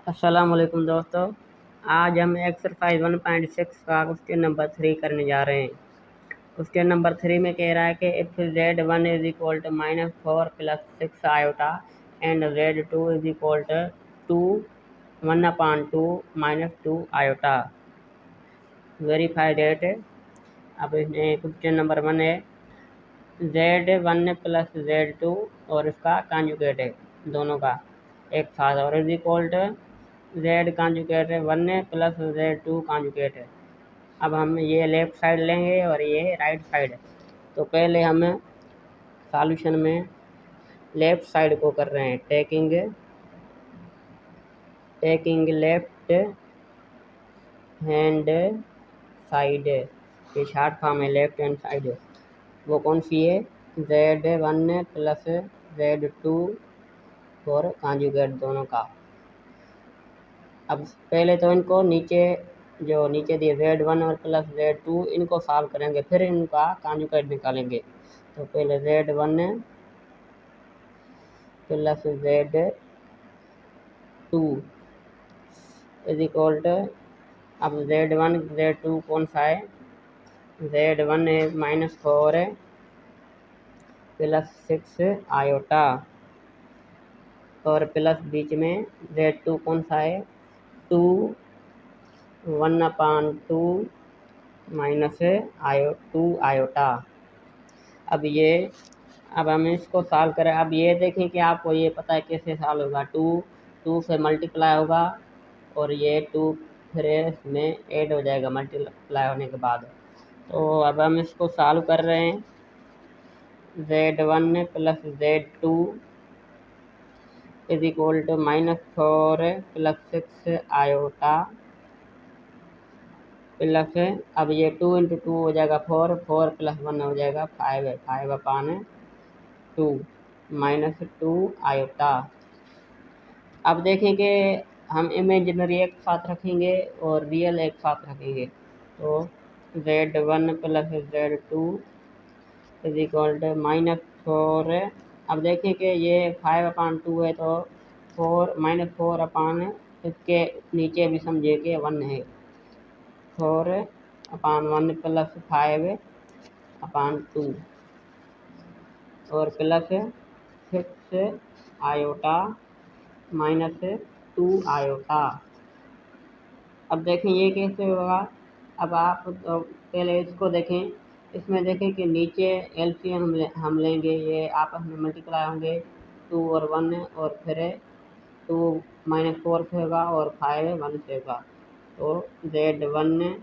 अस्सलाम वालेकुम दोस्तों। आज हम एक्सरसाइज 1.6 का क्वेश्चन नंबर 3 करने जा रहे हैं। क्वेश्चन नंबर 3 में कह रहा है कि if Z1 is equal to -4 + 6 iota and Z2 is equal to 1/2 -2 iota, verify that. अब इसमें क्वेश्चन नंबर 1 है Z1 + Z2 और इसका कॉन्जुगेट है दोनों का एक साथ, और is equal to Z conjugate है 1 + Z2 कॉन्जुगेट है। अब हम ये लेफ्ट साइड लेंगे और ये राइट साइड है। तो पहले हम सॉल्यूशन में लेफ्ट साइड को कर रहे हैं, टेकिंग लेफ्ट हैंड साइड, ये शॉर्ट फॉर्म है लेफ्ट हैंड साइड। वो कौन सी है? Z1 + Z2 और कॉन्जुगेट दोनों का। अब पहले तो इनको नीचे दिए Z1 और प्लस Z2 इनको सॉल्व करेंगे, फिर इनका कॉन्जुगेट निकालेंगे। तो पहले Z1 + Z2 is equal to, अब Z1 Z2 कौन सा है? Z1 है -4 + 6 आयोटा, और प्लस बीच में Z2 कौन सा है? 2 1/2 -2 आयोटा। अब हम इसको सॉल्व करें। अब ये देखें कि आपको ये पता है कैसे सॉल्व होगा। 2 से मल्टीप्लाई होगा और ये 2 फिर इसमें ऐड हो जाएगा मल्टीप्लाई होने के बाद। तो अब हम इसको सॉल्व कर रहे हैं। Z1 + Z2 is equal to -4 + 6 iota plus, अब ये 2 × 2 हो जाएगा 4 + 1 हो जाएगा 5 है, 5/2 -2 आयोटा। अब देखें कि हम इमेजिनरी एक साथ रखेंगे और रियल एक साथ रखेंगे। तो Z1 + Z2 is equal to -4। अब देखें कि ये 5/2 है, तो 4 इसके नीचे भी समझे कि 1 है। 4/1 + 5/2 और प्लस 6 आयोटा -2 आयोटा। अब देखें ये कैसे होगा। अब आप तो पहले इसको देखें, इसमें देखें कि नीचे एलसीएम हम लेंगे, ये आपस में मल्टीप्लाई होंगे 2 और 1, और फिर 2 -4 से होगा और 5 1 से होगा। तो Z1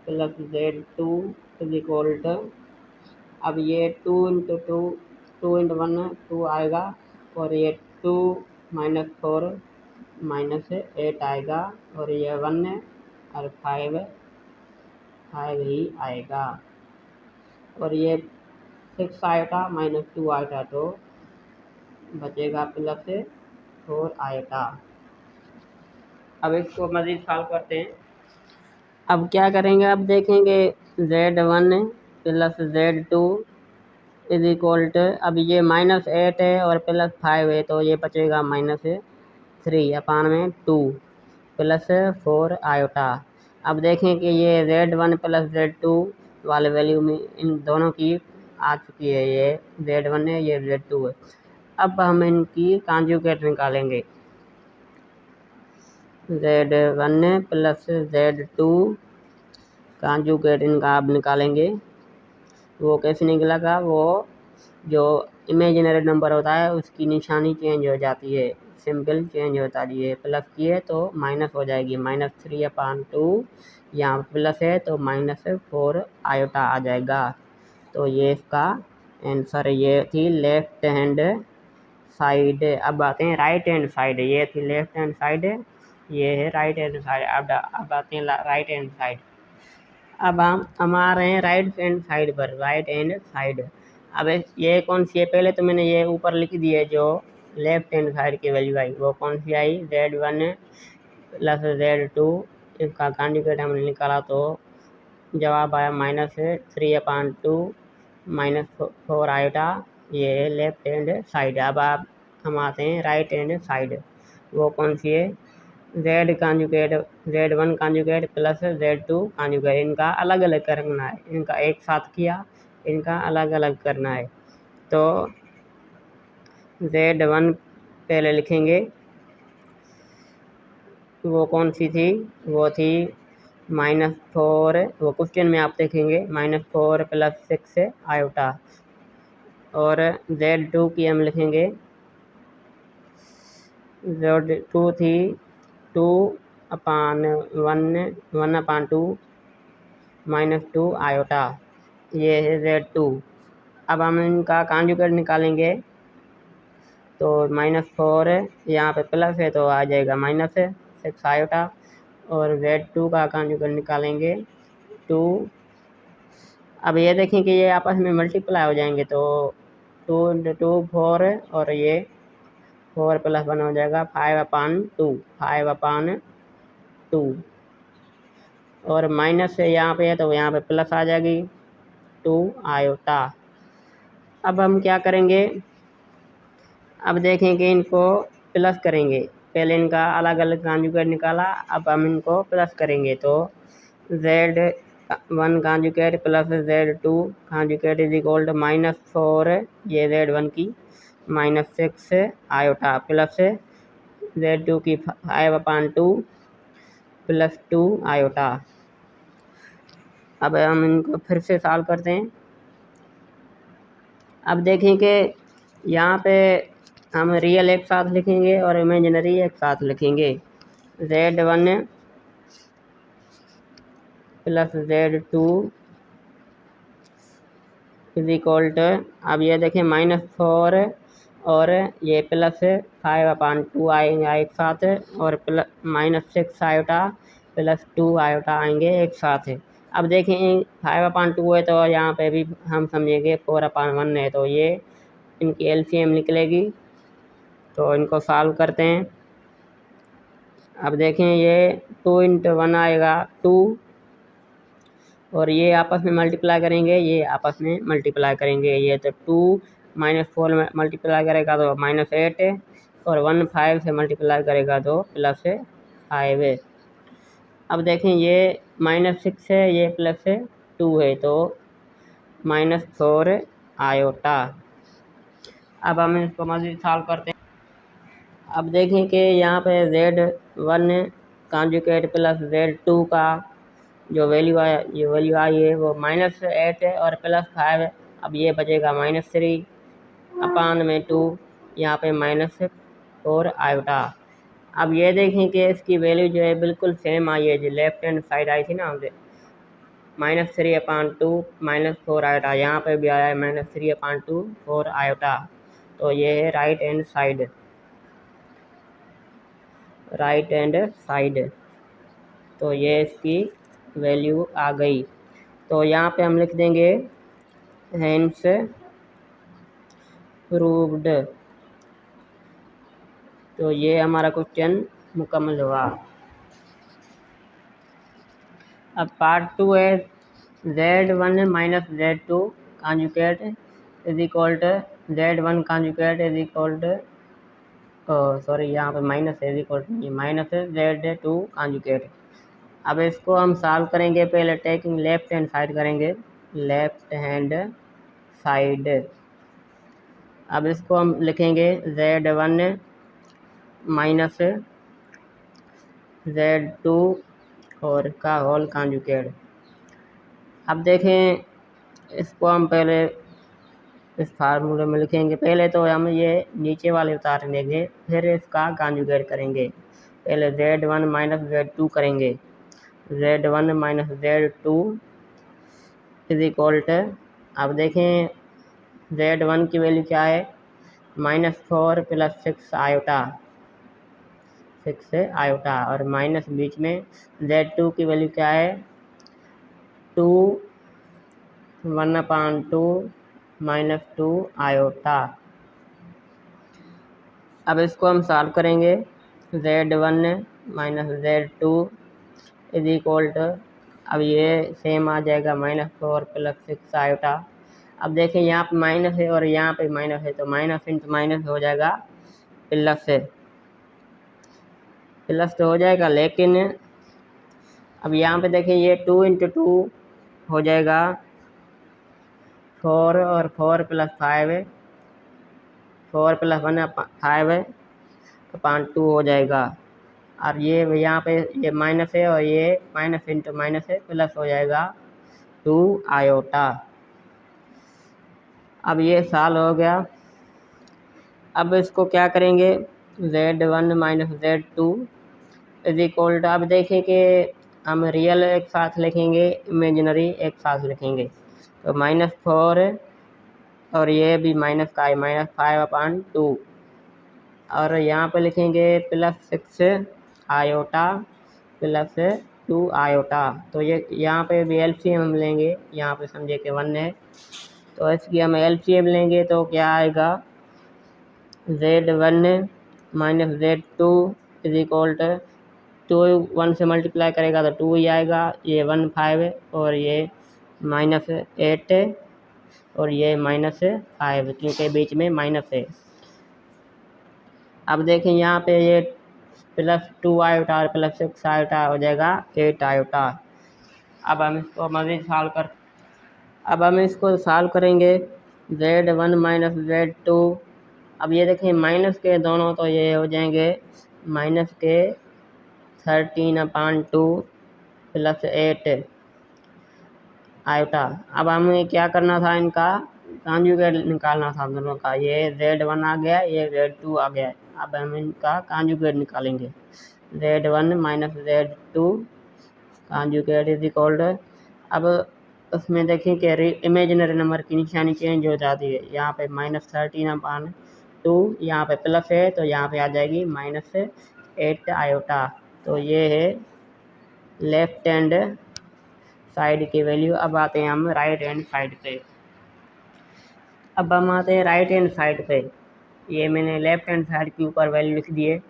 + Z2 is equal to, अब ये 2 × 2 2 × 1 2 आएगा, और ये 2 -4 -8 आएगा, और ये 1 और 5 ही आएगा, और ये 6 आएगा -2 आएगा, तो बचेगा +4 आएगा। अब इसको मज़ीद सॉल्व करते हैं। अब क्या करेंगे? अब देखेंगे Z1 + Z2 is equal to, अब ये -8 है और +5 है, तो ये बचेगा -3/2 +4 आयोटा। अब देखें कि ये Z1 + Z2 वाले वैल्यू में इन दोनों की आ चुकी है, ये Z1 है, ये Z2 है। अब हम इनकी कॉन्जुगेट निकालेंगे। Z1 + Z2 कॉन्जुगेट इनका अब निकालेंगे। वो कैसे निकलेगा? वो जो इमेजिनरी नंबर होता है उसकी निशानी चेंज हो जाती है, सिंबल चेंज होता है। ये प्लस की है तो माइनस हो जाएगी, -3/2, यहाँ प्लस है तो -4 आयोटा आ जाएगा। तो ये इसका आंसर, ये थी लेफ्ट हैंड साइड। अब आते हैं राइट हैंड साइड। ये थी लेफ्ट हैंड साइड, ये है राइट हैंड साइड। अब आते हैं राइट हैंड साइड। अब हम आ रहे हैं राइट हैंड साइड पर, राइट हैंड साइड। अब ये कौन सी है? पहले तो मैंने ये ऊपर लिख दी है, जो लेफ्ट हैंड साइड की वैल्यू आई वो कौन सी आई? Z1 + Z2, इसका कॉन्जुगेट हमने निकाला तो जवाब आया -3/2 -4 आयोटा। ये लेफ्ट हैंड साइड। अब हम आते हैं राइट हैंड साइड। वो कौन सी है, Z conjugate Z1 conjugate plus Z2 conjugate, इनका अलग अलग करना है, इनका एक साथ किया, इनका अलग अलग करना है। तो Z1 पहले लिखेंगे, वो कौन सी थी, वो थी -4, वो क्वेश्चन में आप देखेंगे -4 + 6 आयोटा। और Z2 की हम लिखेंगे, Z2 थी 2/1/2 -2 आयोटा, ये है Z2। अब हम इनका कॉन्जुगेट निकालेंगे, तो -4 यहाँ पे प्लस है तो आ जाएगा -6 आयोटा, और Z2 का कॉन्जुगेट निकालेंगे 2। अब ये देखें कि ये आपस में मल्टीप्लाई हो जाएंगे, तो 2 × 2 4, और ये 4 + 1 हो जाएगा 5/2, और माइनस है यहाँ पे, तो यहाँ पे प्लस आ जाएगी 2 आयोटा। अब हम क्या करेंगे, अब देखेंगे इनको प्लस करेंगे, पहले इनका अलग अलग कॉन्जुगेट निकाला, अब हम इनको प्लस करेंगे, तो Z1 conjugate plus Z2 conjugate is equal to -4, ये Z1 की -6 आयोटा प्लस Z2 की 5/2 + 2 आयोटा। अब हम इनको फिर से सॉल्व करते हैं। अब देखें कि यहाँ पे हम रियल एक साथ लिखेंगे और इमेजिनरी एक साथ लिखेंगे। Z1 + Z2 is equal to, अब ये देखें -4 और ये प्लस 5/2 आएंगे एक साथ, और -6 आयोटा + 2 आयोटा आएंगे एक साथ। अब देखें 5/2 है, तो यहाँ पे भी हम समझेंगे 4/1 है, तो ये इनकी एलसीएम निकलेगी। तो इनको सॉल्व करते हैं। अब देखें ये 2 × 1 आएगा 2, और ये आपस में मल्टीप्लाई करेंगे, ये आपस में मल्टीप्लाई करेंगे, ये तो 2 -4 में मल्टीप्लाई करेगा तो -8, और 1 5 से मल्टीप्लाई करेगा तो +5। अब देखें ये -6 है, ये +2 है, तो -4 आयोटा। अब हम इसको मज़ीद सॉल्व करते हैं। अब देखें कि यहाँ पे Z1 कॉन्जुगेट प्लस Z2 का जो वैल्यू आया, ये वैल्यू आई है वो -8 है और +5 है। अब ये बचेगा -3/2, यहाँ पे -4 आयोटा। अब ये देखें कि इसकी वैल्यू जो है बिल्कुल सेम आई है, जो लेफ्ट हैंड साइड आई थी ना, -3/2 -4 आयोटा, यहाँ पे भी आया है -3/2 4 आयोटा। तो ये है राइट हैंड साइड। तो ये इसकी वैल्यू आ गई। तो यहाँ पे हम लिख देंगे हेंस प्रूव्ड। तो ये हमारा क्वेश्चन मुकम्मल हुआ। अब पार्ट 2 है, Z1 - Z2 conjugate is equal to Z1 conjugate is equal to, sorry यहाँ पे माइनस है, is equal to -Z2 conjugate. अब इसको हम सॉल्व करेंगे, पहले टेकिंग लेफ्ट हैंड साइड करेंगे, लेफ्ट हैंड साइड। अब इसको हम लिखेंगे Z1 - Z2 और का होल कॉन्जुगेट। अब देखें इसको हम पहले इस फार्मूले में लिखेंगे, पहले तो हम ये नीचे वाले उतार लेंगे, फिर इसका कॉन्जुगेट करेंगे। पहले Z1 - Z2 करेंगे, Z1 - Z2 is equal to, अब देखें Z1 की वैल्यू क्या है, -4 + 6 आयोटा, 6 आयोटा, और माइनस बीच में Z2 की वैल्यू क्या है, 2 1/2 -2 आयोटा। अब इसको हम सॉल्व करेंगे, Z1 - Z2 is equal to, अब ये सेम आ जाएगा -4 + 6 आयोटा। अब देखें यहाँ पे माइनस है और यहाँ पे माइनस है, तो माइनस इंटू माइनस हो जाएगा प्लस है। प्लस तो हो जाएगा, लेकिन अब यहाँ पे देखिए ये 2 इंटू 2 हो जाएगा 4 और 4 प्लस 5 4 प्लस 1 5 अपॉन 2 हो जाएगा। और ये यहाँ पे ये माइनस है और ये माइनस इंटू माइनस है, प्लस हो जाएगा 2 आयोटा। अब ये साल हो गया। अब इसको क्या करेंगे, z1 minus z2 is equal to, अब देखिए कि हम रियल एक साथ लिखेंगे, इमेजिनरी एक साथ लिखेंगे, तो -4 और ये भी माइनस का है, -5/2 और यहाँ पे लिखेंगे +6 आयोटा प्लस 2 आयोटा। तो ये यहाँ पे भी एलसीएम हम लेंगे, यहाँ पे समझे कि 1 है तो इसकी हम एलसीएम लेंगे तो क्या आएगा, z1 minus z2 is equal to 2 1 से मल्टीप्लाई करेगा तो 2 ही आएगा, ये 1 5 और ये -8 और ये -5 क्योंकि बीच में माइनस है। अब देखें यहाँ पे ये +2 आयोटा और +6 आयोटा हो जाएगा 8 आयोटा। अब हम इसको मज़ीद सॉल्व करेंगे, z1 माइनस z2। अब ये देखें माइनस के दोनों तो ये हो जाएंगे माइनस के 13/2 +8 आयोटा। अब हमें क्या करना था, इनका कॉन्जुगेट निकालना था दोनों का। ये z1 आ गया, ये z2 आ गया। अब हम इनका कॉन्जुगेट निकालेंगे, z1 minus z2 conjugate is equal to, अब उसमें देखें कि इमेजिनरी नंबर की निशानी चेंज हो जाती है। यहाँ पे -13/2, यहाँ पे प्लस है तो यहाँ पे आ जाएगी -8 आयोटा। तो ये है लेफ्ट हैंड साइड की वैल्यू। अब आते हैं हम राइट हैंड साइड पे। अब हम आते हैं राइट हैंड साइड पे, ये मैंने लेफ्ट हैंड साइड के ऊपर वैल्यू लिख दिए।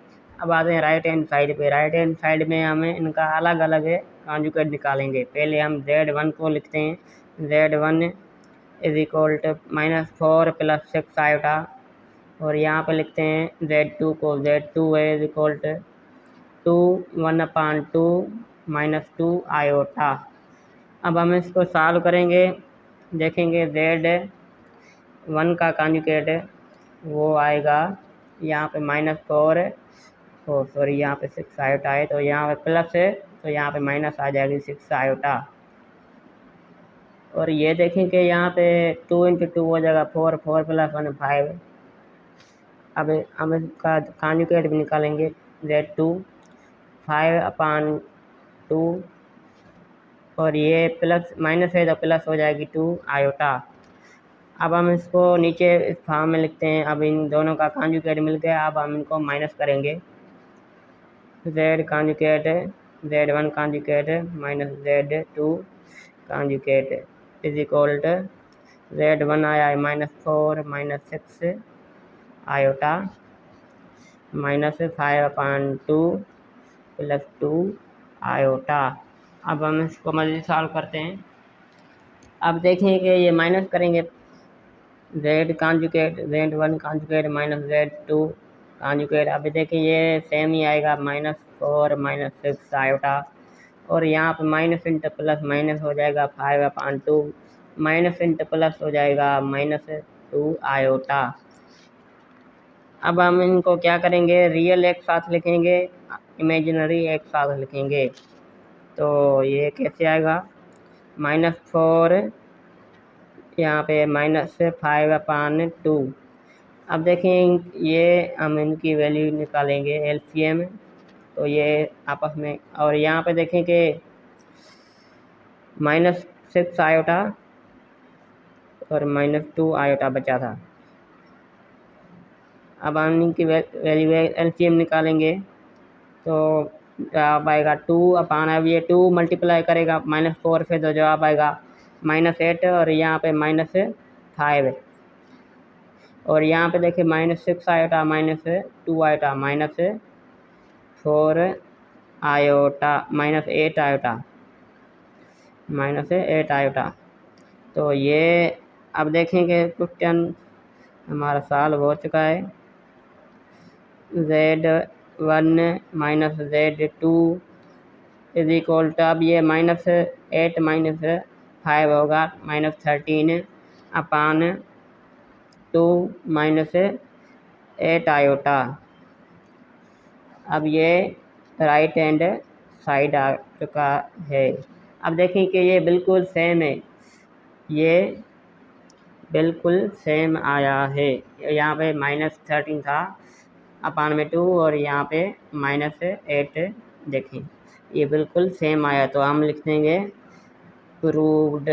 अब आते हैं राइट हैंड साइड पे। राइट हैंड साइड में हमें इनका अलग अलग कॉन्जुगेट निकालेंगे। पहले हम z1 को लिखते हैं, z1 is equal to -4 + 6 iota और यहाँ पे लिखते हैं z2 को, z2 है इज इक्वल टू 1/2 -2 आयोटा। अब हम इसको सॉल्व करेंगे, देखेंगे z1 का कॉन्जुगेट वो आएगा यहाँ पे -4 सॉरी यहाँ पे 6 आयोटा है तो यहाँ पे प्लस है तो यहाँ पे माइनस आ जाएगी 6 आयोटा। और ये देखें कि यहाँ पे 2 इंटू 2 हो जाएगा 4 4 + 1 5। अब हम इसका कॉन्जुगेट भी निकालेंगे, z2 5/2 और ये प्लस माइनस है तो प्लस हो जाएगी 2 आयोटा। अब हम इसको नीचे इस फॉर्म में लिखते हैं। अब इन दोनों का कॉन्जुगेट मिल गया, अब हम इनको माइनस करेंगे, z conjugate z1 conjugate minus z2 conjugate is equal to z1 आया है -4 -6 आयोटा -5/2 + 2 आयोटा। अब हम इसको मज़ीद सॉल्व करते हैं। अब देखें कि ये माइनस करेंगे, z conjugate z1 conjugate minus z2 conjugate. अब देखिए ये सेम ही आएगा, -4 -6 आयोटा और यहाँ पे माइनस इंटू प्लस माइनस हो जाएगा 5/2 माइनस इंटू प्लस हो जाएगा -2 आयोटा। अब हम इनको क्या करेंगे, रियल एक साथ लिखेंगे, इमेजिनरी एक साथ लिखेंगे। तो ये कैसे आएगा, -4 यहाँ पे -5/2। अब देखें ये हम इनकी वैल्यू निकालेंगे एलसीएम, तो ये आपस में, और यहाँ पे देखें कि -6 आयोटा और -2 आयोटा बचा था। अब हम इनकी वैल्यू एलसीएम निकालेंगे तो जवाब आएगा 2/, अब ये 2 मल्टीप्लाई करेगा -4 से तो जवाब आएगा -8 और यहाँ पे -5 और यहाँ पे देखिए -6 iota -2 iota -4 iota -8 iota -8 iota. तो ये अब देखेंगे क्वेश्चन हमारा सॉल्व हो चुका है। 1 minus Z2 is equal to, अब ये -8 - 5 होगा -13 अपान 2 -8 आयोटा। अब ये राइट हैंड साइड आ चुका है। अब देखें कि ये बिल्कुल सेम है, ये बिल्कुल सेम आया है। यहाँ पे -13 था अपान में 2 और यहाँ पे -8 देखें, ये बिल्कुल सेम आया। तो हम लिख देंगे प्रूव्ड।